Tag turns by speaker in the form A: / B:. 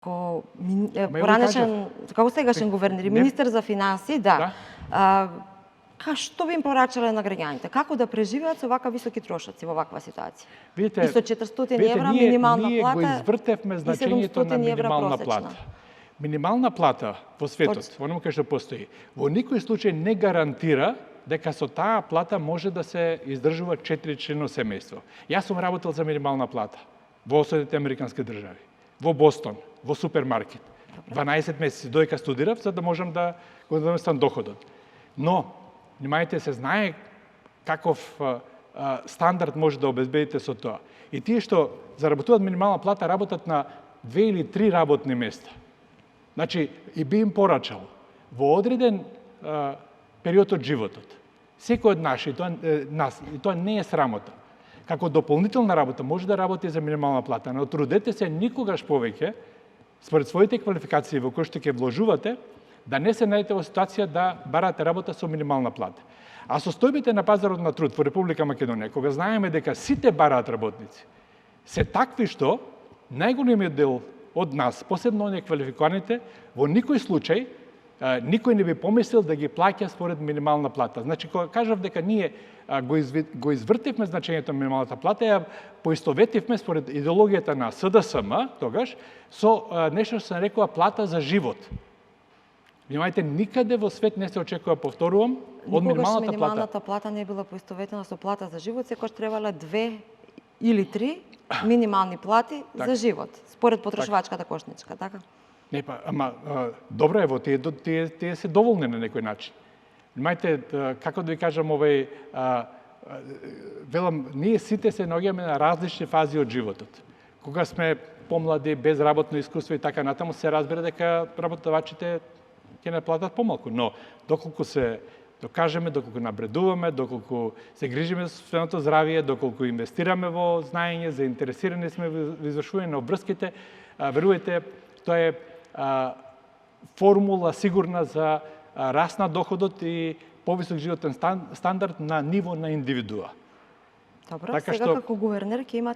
A: Поранешен, како сегашен гувернер и министер за финансии, да. Што би им порачале на граѓаните? Како да преживеат со вака високи трошоци во ваква ситуација?
B: Видите,
A: и со 400 евра минимална
B: ние
A: плата,
B: го извртевме значењето на минимална плата. Минимална плата во светот, во оному кај што постои, во никој случај не гарантира дека со таа плата може да се издржува 4-члено семејство. Јас сум работел за минимална плата во Соединетите Американски држави, во Бостон, во супермаркет. 12 месеци додека студирав за да можам да го наместам доходот. Но внимајте, се знае каков стандард може да обезбедите со тоа. И тие што заработуваат минимална плата работат на 2 или 3 работни места. Значи, и би им порачал во одреден период од животот. Секој од нас, и тоа не е срамота. Како дополнителна работа може да работи за минимална плата, но трудете се никогаш повеќе, според своите квалификации во кои што ќе вложувате, да не се најдете во ситуација да барате работа со минимална плата. А состојбите на пазарот на труд во Република Македонија, кога знаеме дека сите бараат работници, се такви што најголемиот дел од нас, посебно оние квалификуваните, во никој случај никој не би помислил да ги плаќа според минимална плата. Значи, кога кажав дека ние го извртивме значењето на минималната плата, ја поистоветивме според идеологијата на СДСМ, тогаш, со нешто што се нарекува плата за живот. Внимајте, никаде во свет не се очекува, повторувам, од минималната плата.
A: Минималната плата не била поистоветена со плата за живот, секогаш требале 2 или 3 минимални плати за живот, според потрошувачката кошничка, така?
B: Не, ама добро е, во тие се доволни на некој начин. Внимајте, како да ви кажам, велам, ние сите се наоѓаме на различни фази од животот. Кога сме помлади, без работно искуство и така натаму, се разбира дека работодавачите ќе не платат помалку, но доколку се докажеме, доколку напредуваме, доколку се грижиме за своето здравје, доколку инвестираме во знаење, заинтересирани сме во извршување на обврските, верувајте, тоа е формула сигурна за раст на доходот и повисок животен стандард на ниво на индивидуа.
A: Добро, така сега како гувернер ќе имате